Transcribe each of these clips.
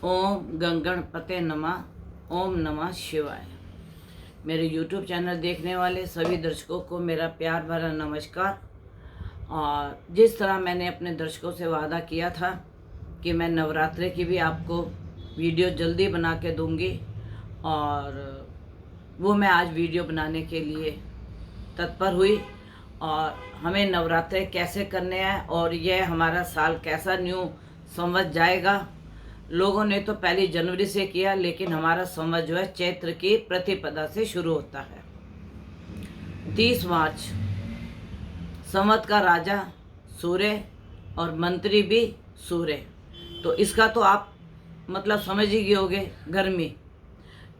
ओम गंगणपते नमः। ओम नमः शिवाय। मेरे YouTube चैनल देखने वाले सभी दर्शकों को मेरा प्यार भरा नमस्कार। और जिस तरह मैंने अपने दर्शकों से वादा किया था कि मैं नवरात्रि की भी आपको वीडियो जल्दी बना के दूंगी, और वो मैं आज वीडियो बनाने के लिए तत्पर हुई। और हमें नवरात्रि कैसे करने हैं और यह हमारा साल कैसा न्यू संवत जाएगा। लोगों ने तो 1 जनवरी से किया, लेकिन हमारा संवत जो है चैत्र की प्रतिपदा से शुरू होता है। 30 मार्च। संवत का राजा सूर्य और मंत्री भी सूर्य। तो इसका तो आप मतलब समझ ही गए होंगे, गर्मी।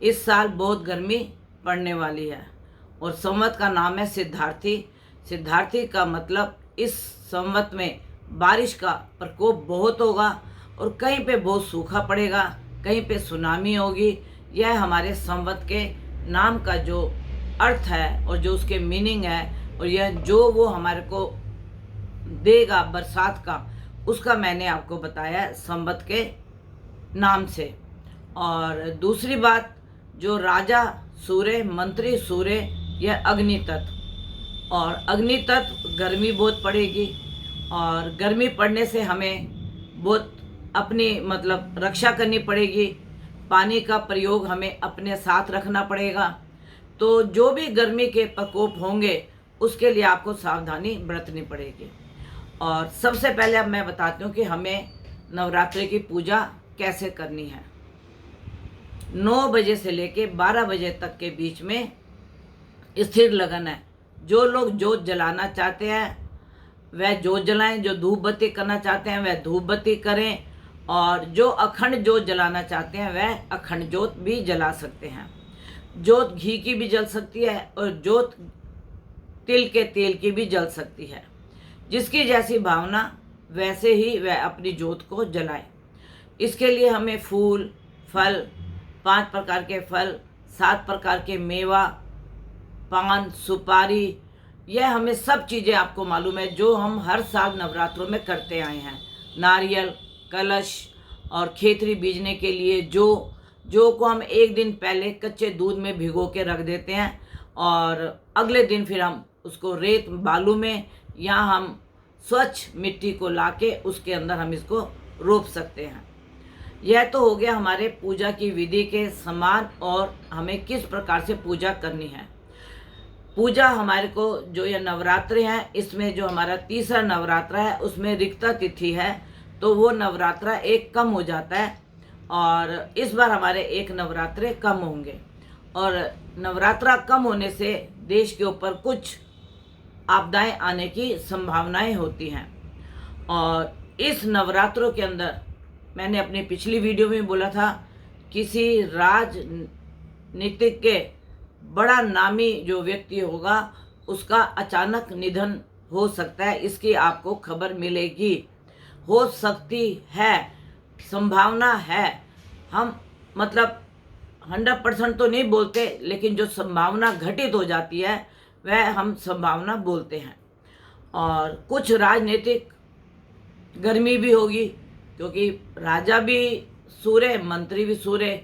इस साल बहुत गर्मी पड़ने वाली है। और संवत का नाम है सिद्धार्थी। सिद्धार्थी का मतलब इस संवत में बारिश का प्रकोप बहुत होगा और कहीं पे बहुत सूखा पड़ेगा, कहीं पे सुनामी होगी। यह हमारे संवत के नाम का जो अर्थ है और जो उसके मीनिंग है, और यह जो वो हमारे को देगा बरसात का, उसका मैंने आपको बताया है संवत के नाम से। और दूसरी बात, जो राजा सूर्य, मंत्री सूर्य, यह अग्नि तत्व। और अग्नि तत्व गर्मी बहुत पड़ेगी, और गर्मी पड़ने से हमें बहुत अपनी मतलब रक्षा करनी पड़ेगी। पानी का प्रयोग हमें अपने साथ रखना पड़ेगा। तो जो भी गर्मी के प्रकोप होंगे उसके लिए आपको सावधानी बरतनी पड़ेगी। और सबसे पहले अब मैं बताती हूँ कि हमें नवरात्रि की पूजा कैसे करनी है। 9 बजे से लेके 12 बजे तक के बीच में स्थिर लगन है। जो लोग जोत जलाना चाहते हैं वह जोत जलाएं, जो धूप बत्ती करना चाहते हैं वह धूप बत्ती करें, और जो अखंड जोत जलाना चाहते हैं वह अखंड जोत भी जला सकते हैं। जोत घी की भी जल सकती है और जोत तिल के तेल की भी जल सकती है। जिसकी जैसी भावना वैसे ही वह अपनी जोत को जलाए। इसके लिए हमें फूल, फल, 5 प्रकार के फल, 7 प्रकार के मेवा, पान, सुपारी, यह हमें सब चीज़ें आपको मालूम है जो हम हर साल नवरात्रों में करते आए हैं। नारियल, कलश और खेतरी बीजने के लिए जो को हम एक दिन पहले कच्चे दूध में भिगो के रख देते हैं, और अगले दिन फिर हम उसको रेत बालू में या हम स्वच्छ मिट्टी को लाके उसके अंदर हम इसको रोप सकते हैं। यह तो हो गया हमारे पूजा की विधि के समान, और हमें किस प्रकार से पूजा करनी है। पूजा हमारे को जो ये नवरात्रि है, इसमें जो हमारा तीसरा नवरात्रा है उसमें रिक्ता तिथि है, तो वो नवरात्रा एक कम हो जाता है। और इस बार हमारे एक नवरात्रे कम होंगे, और नवरात्रा कम होने से देश के ऊपर कुछ आपदाएं आने की संभावनाएं होती हैं। और इस नवरात्रों के अंदर मैंने अपनी पिछली वीडियो में बोला था, किसी राजनीतिक के बड़ा नामी जो व्यक्ति होगा उसका अचानक निधन हो सकता है। इसकी आपको खबर मिलेगी, हो सकती है, संभावना है। हम मतलब 100% तो नहीं बोलते, लेकिन जो संभावना घटित हो जाती है वह हम संभावना बोलते हैं। और कुछ राजनीतिक गर्मी भी होगी, क्योंकि राजा भी सूर्य, मंत्री भी सूर्य,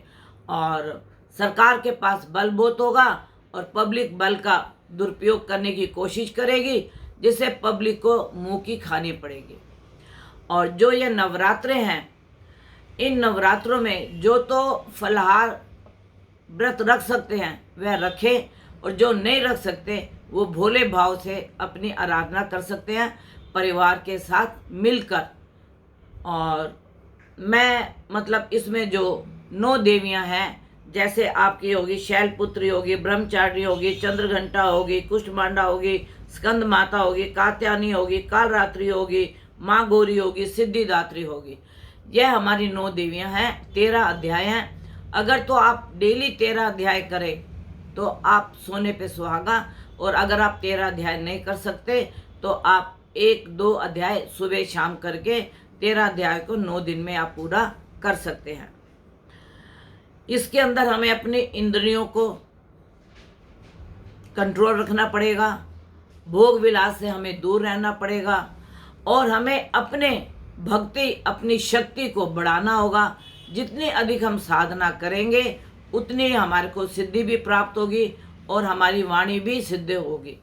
और सरकार के पास बल बहुत होगा और पब्लिक बल का दुरुपयोग करने की कोशिश करेगी, जिससे पब्लिक को मुंह की खानी पड़ेगी। और जो ये नवरात्रे हैं, इन नवरात्रों में जो तो फलाहार व्रत रख सकते हैं वह रखें, और जो नहीं रख सकते वो भोले भाव से अपनी आराधना कर सकते हैं परिवार के साथ मिलकर। और मैं मतलब इसमें जो 9 देवियां हैं, जैसे आपकी होगी शैलपुत्री होगी, ब्रह्मचारिणी होगी, चंद्रघंटा होगी, कुष्ठमांडा होगी, स्कंद माता होगी, कात्यायनी होगी, कालरात्रि होगी, माँ गौरी होगी, सिद्धिदात्री होगी। यह हमारी 9 देवियां हैं। 13 अध्याय हैं। अगर तो आप डेली 13 अध्याय करें तो आप सोने पे सुहागा, और अगर आप 13 अध्याय नहीं कर सकते तो आप 1-2 अध्याय सुबह शाम करके 13 अध्याय को 9 दिन में आप पूरा कर सकते हैं। इसके अंदर हमें अपनी इंद्रियों को कंट्रोल रखना पड़ेगा, भोग विलास से हमें दूर रहना पड़ेगा, और हमें अपने भक्ति, अपनी शक्ति को बढ़ाना होगा। जितनी अधिक हम साधना करेंगे उतनी हमारे को सिद्धि भी प्राप्त होगी और हमारी वाणी भी सिद्ध होगी।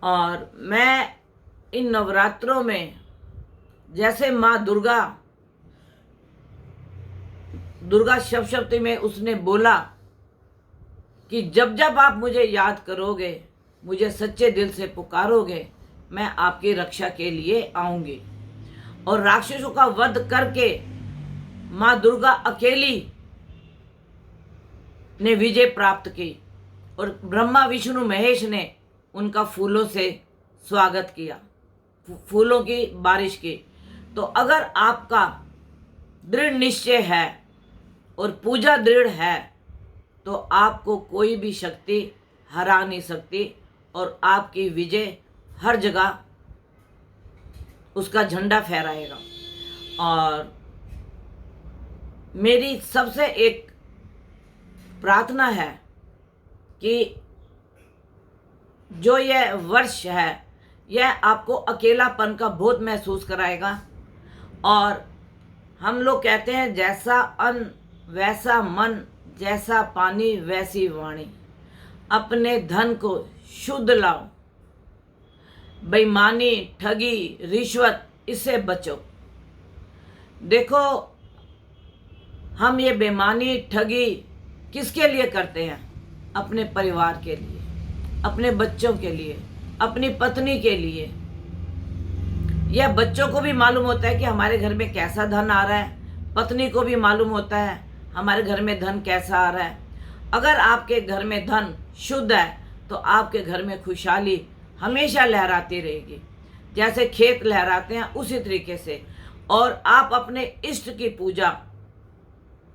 और मैं इन नवरात्रों में जैसे माँ दुर्गा सप्तशती में उसने बोला कि जब जब आप मुझे याद करोगे, मुझे सच्चे दिल से पुकारोगे, मैं आपकी रक्षा के लिए आऊंगी। और राक्षसों का वध करके माँ दुर्गा अकेली ने विजय प्राप्त की और ब्रह्मा विष्णु महेश ने उनका फूलों से स्वागत किया, फूलों की बारिश की। तो अगर आपका दृढ़ निश्चय है और पूजा दृढ़ है तो आपको कोई भी शक्ति हरा नहीं सकती और आपकी विजय हर जगह उसका झंडा फहराएगा। और मेरी सबसे एक प्रार्थना है कि जो यह वर्ष है यह आपको अकेलापन का बहुत महसूस कराएगा। और हम लोग कहते हैं जैसा अन्न वैसा मन, जैसा पानी वैसी वाणी। अपने धन को शुद्ध लाओ, बेईमानी, ठगी, रिश्वत इससे बचो। देखो, हम ये बेईमानी, ठगी किसके लिए करते हैं? अपने परिवार के लिए, अपने बच्चों के लिए, अपनी पत्नी के लिए। यह बच्चों को भी मालूम होता है कि हमारे घर में कैसा धन आ रहा है, पत्नी को भी मालूम होता है हमारे घर में धन कैसा आ रहा है। अगर आपके घर में धन शुद्ध है तो आपके घर में खुशहाली हमेशा लहराती रहेगी, जैसे खेत लहराते हैं उसी तरीके से। और आप अपने इष्ट की पूजा,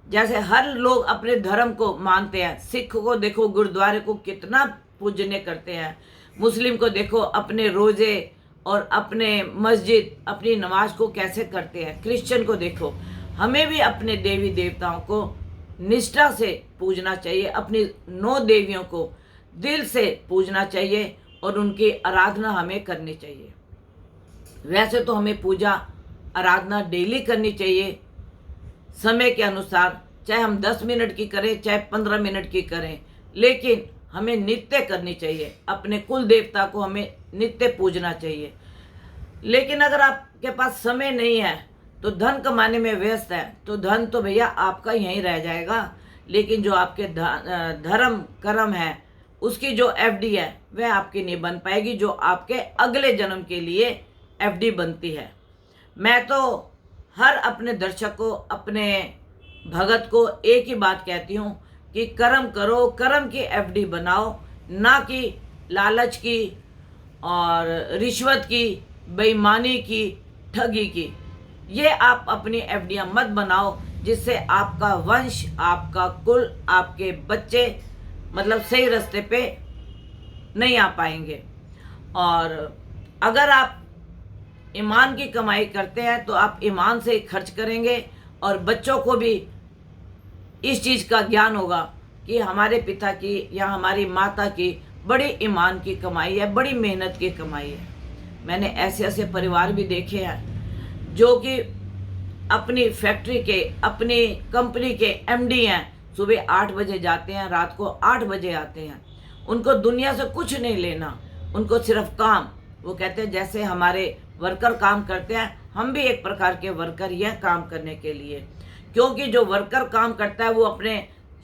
जैसे हर लोग अपने धर्म को मानते हैं, सिख को देखो गुरुद्वारे को कितना पूजने करते हैं, मुस्लिम को देखो अपने रोजे और अपने मस्जिद, अपनी नमाज को कैसे करते हैं, क्रिश्चियन को देखो। हमें भी अपने देवी देवताओं को निष्ठा से पूजना चाहिए, अपनी 9 देवियों को दिल से पूजना चाहिए और उनकी आराधना हमें करनी चाहिए। वैसे तो हमें पूजा आराधना डेली करनी चाहिए समय के अनुसार, चाहे हम 10 मिनट की करें चाहे 15 मिनट की करें, लेकिन हमें नित्य करनी चाहिए। अपने कुल देवता को हमें नित्य पूजना चाहिए। लेकिन अगर आपके पास समय नहीं है तो धन कमाने में व्यस्त है तो धन तो भैया आपका यहीं रह जाएगा, लेकिन जो आपके धर्म कर्म है उसकी जो एफडी है वह आपकी नहीं बन पाएगी, जो आपके अगले जन्म के लिए एफडी बनती है। मैं तो हर अपने दर्शक को, अपने भगत को एक ही बात कहती हूँ कि कर्म करो, कर्म की एफडी बनाओ, ना कि लालच की और रिश्वत की, बेईमानी की, ठगी की। ये आप अपनी एफडियां मत बनाओ जिससे आपका वंश, आपका कुल, आपके बच्चे मतलब सही रास्ते पे नहीं आ पाएंगे। और अगर आप ईमान की कमाई करते हैं तो आप ईमान से खर्च करेंगे और बच्चों को भी इस चीज़ का ज्ञान होगा कि हमारे पिता की या हमारी माता की बड़ी ईमान की कमाई है, बड़ी मेहनत की कमाई है। मैंने ऐसे ऐसे परिवार भी देखे हैं जो कि अपनी फैक्ट्री के, अपनी कंपनी के एमडी हैं, सुबह 8 बजे जाते हैं, रात को 8 बजे आते हैं। उनको दुनिया से कुछ नहीं लेना, उनको सिर्फ काम। वो कहते हैं जैसे हमारे वर्कर काम करते हैं, हम भी एक प्रकार के वर्कर ही हैं काम करने के लिए। क्योंकि जो वर्कर काम करता है वो अपने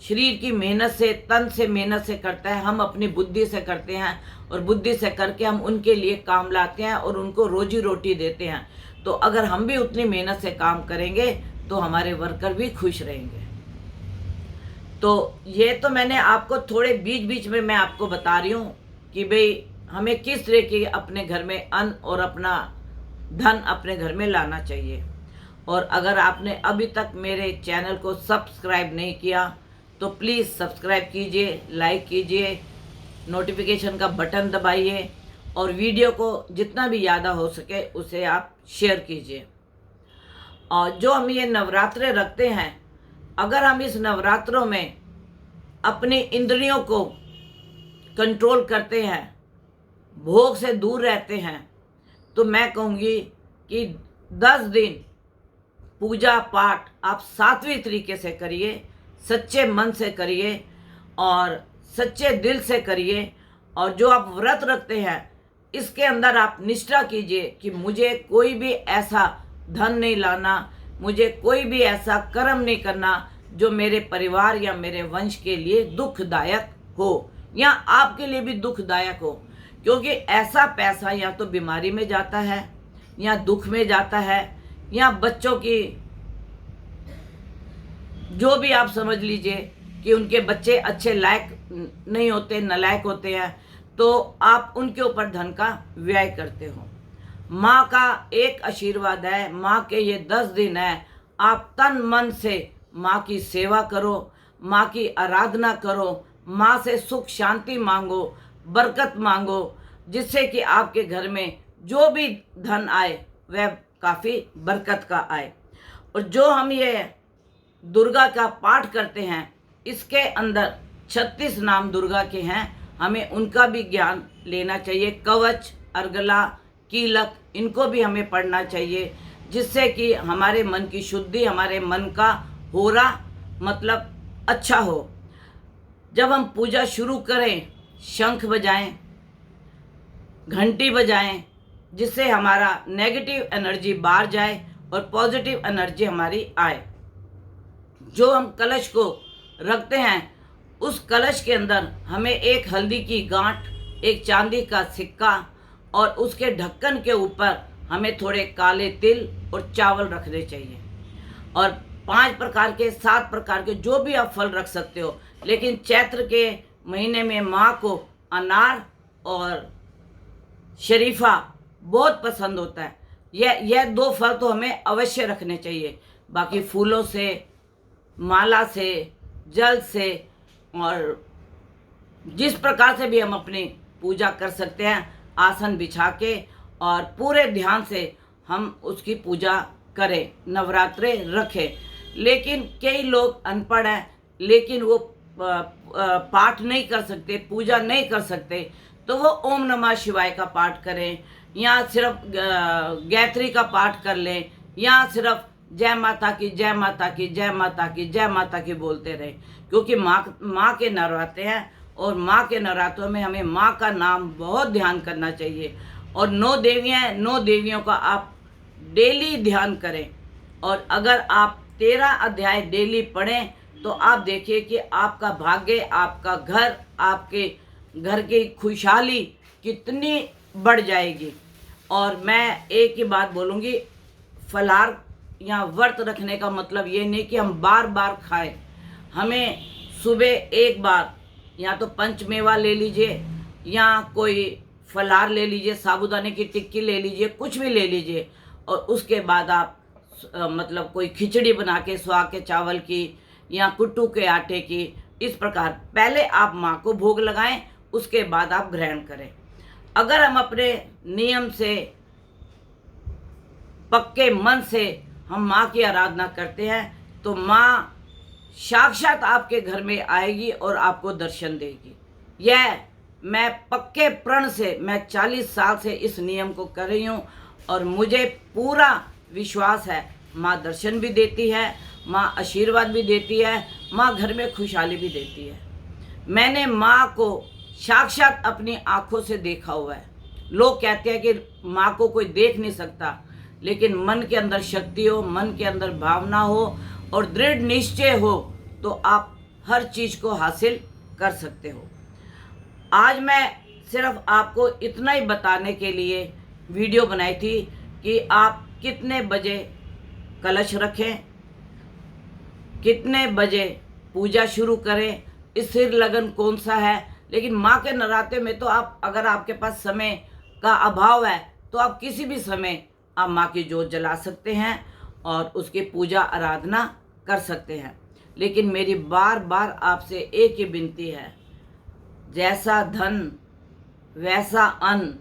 शरीर की मेहनत से, तन से मेहनत से करता है, हम अपनी बुद्धि से करते हैं और बुद्धि से करके हम उनके लिए काम लाते हैं और उनको रोजी रोटी देते हैं। तो अगर हम भी उतनी मेहनत से काम करेंगे तो हमारे वर्कर भी खुश रहेंगे। तो ये तो मैंने आपको थोड़े बीच बीच में मैं आपको बता रही हूँ कि भाई हमें किस तरह की अपने घर में अन्न और अपना धन अपने घर में लाना चाहिए। और अगर आपने अभी तक मेरे चैनल को सब्सक्राइब नहीं किया तो प्लीज़ सब्सक्राइब कीजिए, लाइक कीजिए, नोटिफिकेशन का बटन दबाइए और वीडियो को जितना भी ज़्यादा हो सके उसे आप शेयर कीजिए। और जो हम ये नवरात्रे रखते हैं, अगर हम इस नवरात्रों में अपनी इंद्रियों को कंट्रोल करते हैं, भोग से दूर रहते हैं, तो मैं कहूँगी कि 10 दिन पूजा पाठ आप सात्विक तरीके से करिए, सच्चे मन से करिए और सच्चे दिल से करिए। और जो आप व्रत रखते हैं इसके अंदर आप निष्ठा कीजिए कि मुझे कोई भी ऐसा धन नहीं लाना, मुझे कोई भी ऐसा कर्म नहीं करना जो मेरे परिवार या मेरे वंश के लिए दुखदायक हो या आपके लिए भी दुखदायक हो। क्योंकि ऐसा पैसा या तो बीमारी में जाता है या दुख में जाता है या बच्चों की, जो भी आप समझ लीजिए कि उनके बच्चे अच्छे लायक नहीं होते, नालायक होते हैं, तो आप उनके ऊपर धन का व्यय करते हो। माँ का एक आशीर्वाद है, माँ के ये 10 दिन है, आप तन मन से माँ की सेवा करो, माँ की आराधना करो, माँ से सुख शांति मांगो, बरकत मांगो, जिससे कि आपके घर में जो भी धन आए वह काफ़ी बरकत का आए। और जो हम ये दुर्गा का पाठ करते हैं इसके अंदर 36 नाम दुर्गा के हैं, हमें उनका भी ज्ञान लेना चाहिए। कवच, अर्गला, कीलक, इनको भी हमें पढ़ना चाहिए, जिससे कि हमारे मन की शुद्धि, हमारे मन का होरा मतलब अच्छा हो। जब हम पूजा शुरू करें शंख बजाएं, घंटी बजाएं, जिससे हमारा नेगेटिव एनर्जी बाहर जाए और पॉजिटिव एनर्जी हमारी आए। जो हम कलश को रखते हैं उस कलश के अंदर हमें एक हल्दी की गांठ, एक चांदी का सिक्का और उसके ढक्कन के ऊपर हमें थोड़े काले तिल और चावल रखने चाहिए। और 5 प्रकार के, 7 प्रकार के जो भी आप फल रख सकते हो। लेकिन चैत्र के महीने में माँ को अनार और शरीफा बहुत पसंद होता है। यह 2 फल तो हमें अवश्य रखने चाहिए। बाकी फूलों से, माला से, जल से और जिस प्रकार से भी हम अपनी पूजा कर सकते हैं, आसन बिछा के और पूरे ध्यान से हम उसकी पूजा करें, नवरात्रे रखें। लेकिन कई लोग अनपढ़ हैं, लेकिन वो पाठ नहीं कर सकते, पूजा नहीं कर सकते, तो वो ओम नमः शिवाय का पाठ करें या सिर्फ गायत्री का पाठ कर लें या सिर्फ जय माता की, जय माता की, जय माता की, जय माता की बोलते रहे। क्योंकि माँ के नवरात्रे हैं और माँ के नवरात्रों में हमें माँ का नाम बहुत ध्यान करना चाहिए। और 9 देवियाँ हैं, 9 देवियों का आप डेली ध्यान करें। और अगर आप 13 अध्याय डेली पढ़ें तो आप देखिए कि आपका भाग्य, आपका घर, आपके घर की खुशहाली कितनी बढ़ जाएगी। और मैं एक ही बात बोलूँगी, फलाहार या व्रत रखने का मतलब ये नहीं कि हम बार बार खाएं। हमें सुबह एक बार या तो पंचमेवा ले लीजिए या कोई फलाहार ले लीजिए, साबूदाने की टिक्की ले लीजिए, कुछ भी ले लीजिए। और उसके बाद आप मतलब कोई खिचड़ी बना के, सुहा के चावल की या कुट्टू के आटे की, इस प्रकार पहले आप माँ को भोग लगाएं, उसके बाद आप ग्रहण करें। अगर हम अपने नियम से, पक्के मन से हम माँ की आराधना करते हैं तो माँ साक्षात आपके घर में आएगी और आपको दर्शन देगी। यह मैं पक्के प्रण से, मैं 40 साल से इस नियम को कर रही हूँ और मुझे पूरा विश्वास है, माँ दर्शन भी देती है, माँ आशीर्वाद भी देती है, माँ घर में खुशहाली भी देती है। मैंने माँ को साक्षात अपनी आँखों से देखा हुआ है। लोग कहते हैं कि माँ को कोई देख नहीं सकता, लेकिन मन के अंदर शक्ति हो, मन के अंदर भावना हो और दृढ़ निश्चय हो तो आप हर चीज़ को हासिल कर सकते हो। आज मैं सिर्फ आपको इतना ही बताने के लिए वीडियो बनाई थी कि आप कितने बजे कलश रखें, कितने बजे पूजा शुरू करें, इस सिर लगन कौन सा है। लेकिन माँ के नवरात्रे में तो आप, अगर आपके पास समय का अभाव है तो आप किसी भी समय आप माँ की जोत जला सकते हैं और उसकी पूजा आराधना कर सकते हैं। लेकिन मेरी बार बार आपसे एक ही विनती है, जैसा धन वैसा अन्न,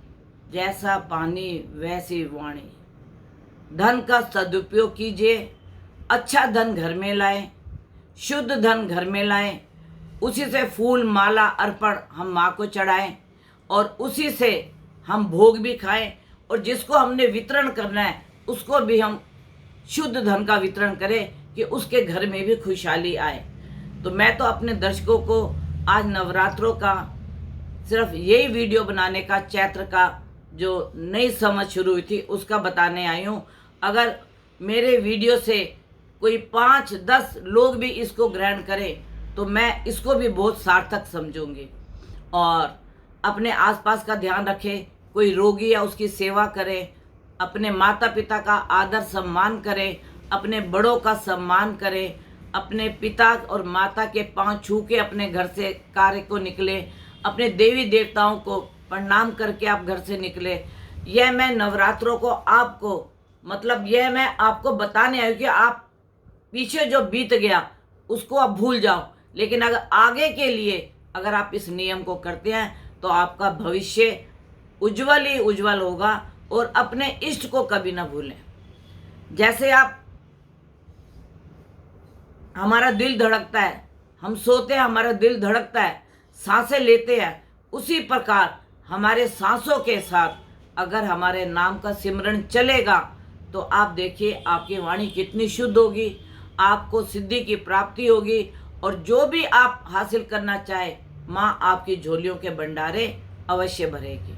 जैसा पानी वैसी वाणी। धन का सदुपयोग कीजिए, अच्छा धन घर में लाएं, शुद्ध धन घर में लाएं, उसी से फूल माला अर्पण हम माँ को चढ़ाएं और उसी से हम भोग भी खाएं और जिसको हमने वितरण करना है उसको भी हम शुद्ध धन का वितरण करे कि उसके घर में भी खुशहाली आए। तो मैं तो अपने दर्शकों को आज नवरात्रों का सिर्फ यही वीडियो बनाने का, चैत्र का जो नई समझ शुरू हुई थी उसका बताने आई हूँ। अगर मेरे वीडियो से कोई 5-10 लोग भी इसको ग्रहण करें तो मैं इसको भी बहुत सार्थक समझूंगी। और अपने आसपास का ध्यान रखें, कोई रोगी या उसकी सेवा करें, अपने माता पिता का आदर सम्मान करें, अपने बड़ों का सम्मान करें, अपने पिता और माता के पांव छू के अपने घर से कार्य को निकले, अपने देवी देवताओं को प्रणाम करके आप घर से निकले। यह मैं नवरात्रों को आपको यह मैं आपको बताने आई हूँ कि आप पीछे जो बीत गया उसको आप भूल जाओ, लेकिन अगर आगे के लिए अगर आप इस नियम को करते हैं तो आपका भविष्य उज्जवल ही उज्जवल होगा। और अपने इष्ट को कभी ना भूलें। जैसे हमारा दिल धड़कता है, हम सोते हैं हमारा दिल धड़कता है, सांसें लेते हैं, उसी प्रकार हमारे सांसों के साथ अगर हमारे नाम का सिमरन चलेगा तो आप देखिए आपकी वाणी कितनी शुद्ध होगी, आपको सिद्धि की प्राप्ति होगी और जो भी आप हासिल करना चाहे माँ आपकी झोलियों के भंडारे अवश्य भरेगी।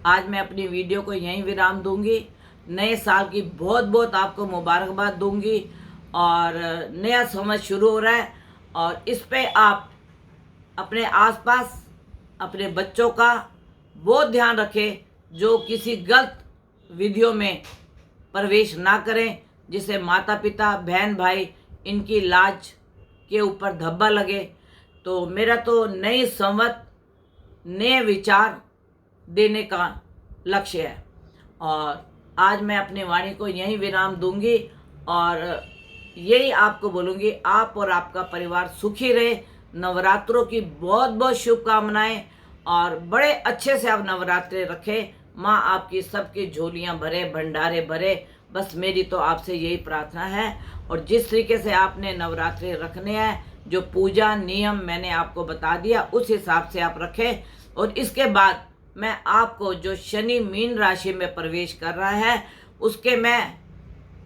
आज मैं अपनी वीडियो को यहीं विराम दूंगी। नए साल की बहुत बहुत आपको मुबारकबाद दूंगी और नया समझ शुरू हो रहा है। और इस पे आप अपने आसपास अपने बच्चों का बहुत ध्यान रखें, जो किसी गलत विधियों में प्रवेश ना करें, जिससे माता पिता बहन भाई इनकी लाज के ऊपर धब्बा लगे। तो मेरा तो नई संवत नए विचार देने का लक्ष्य है और आज मैं अपनी वाणी को यहीं विराम दूंगी और यही आपको बोलूँगी, आप और आपका परिवार सुखी रहे। नवरात्रों की बहुत बहुत शुभकामनाएं और बड़े अच्छे से आप नवरात्रे रखें। माँ आपकी सबकी झोलियाँ भरे, भंडारे भरे, बस मेरी तो आपसे यही प्रार्थना है। और जिस तरीके से आपने नवरात्रे रखने हैं, जो पूजा नियम मैंने आपको बता दिया उस हिसाब से आप रखें। और इसके बाद मैं आपको जो शनि मीन राशि में प्रवेश कर रहा है उसके मैं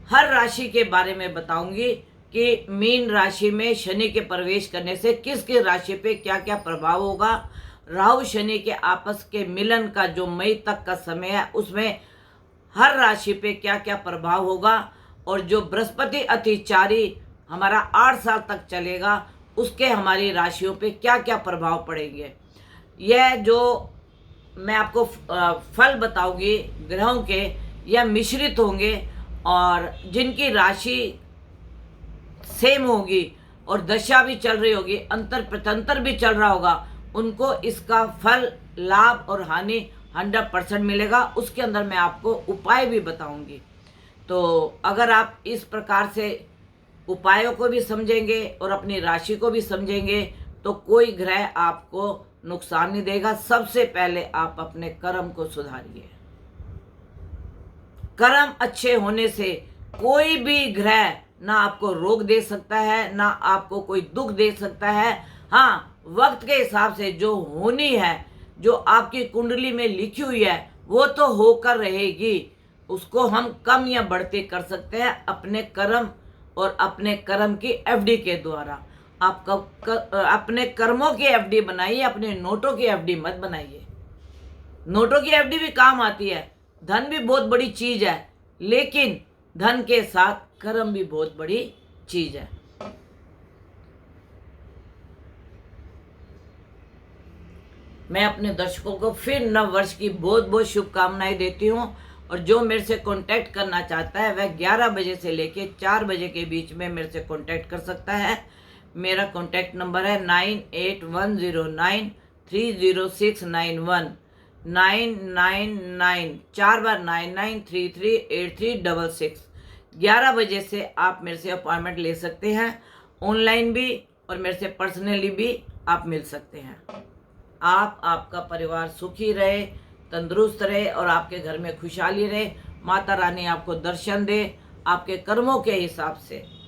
हर राशि के बारे में बताऊंगी कि मीन राशि में शनि के प्रवेश करने से किस किस राशि पे क्या क्या प्रभाव होगा। राहु शनि के आपस के मिलन का जो मई तक का समय है उसमें हर राशि पे क्या क्या प्रभाव होगा। और जो बृहस्पति अतिचारी हमारा 8 साल तक चलेगा उसके हमारी राशियों पे क्या क्या प्रभाव पड़ेंगे, यह जो मैं आपको फल बताऊंगी ग्रहों के, यह मिश्रित होंगे। और जिनकी राशि सेम होगी और दशा भी चल रही होगी, अंतर प्रतंतर भी चल रहा होगा, उनको इसका फल लाभ और हानि 100% मिलेगा। उसके अंदर मैं आपको उपाय भी बताऊंगी। तो अगर आप इस प्रकार से उपायों को भी समझेंगे और अपनी राशि को भी समझेंगे तो कोई ग्रह आपको नुकसान नहीं देगा। सबसे पहले आप अपने कर्म को सुधारिए। कर्म अच्छे होने से कोई भी ग्रह ना आपको रोग दे सकता है, ना आपको कोई दुख दे सकता है। हाँ, वक्त के हिसाब से जो होनी है, जो आपकी कुंडली में लिखी हुई है वो तो होकर रहेगी। उसको हम कम या बढ़ते कर सकते हैं अपने कर्म और अपने कर्म की एफडी के द्वारा। आप अपने कर्मों की एफडी बनाइए, अपने नोटों की एफडी मत बनाइए। नोटों की एफडी भी काम आती है, धन भी बहुत बड़ी चीज है, लेकिन धन के साथ कर्म भी बहुत बड़ी चीज है। मैं अपने दर्शकों को फिर नव वर्ष की बहुत बहुत शुभकामनाएं देती हूँ। और जो मेरे से कांटेक्ट करना चाहता है वह 11 बजे से लेके 4 बजे के बीच में मेरे से कांटेक्ट कर सकता है। मेरा कांटेक्ट नंबर है 9810930691 999 4 बार 99338366। 11 बजे से आप मेरे से अपॉइंटमेंट ले सकते हैं, ऑनलाइन भी और मेरे से पर्सनली भी आप मिल सकते हैं। आप आपका परिवार सुखी रहे, तंदुरुस्त रहे और आपके घर में खुशहाली रहे। माता रानी आपको दर्शन दे आपके कर्मों के हिसाब से।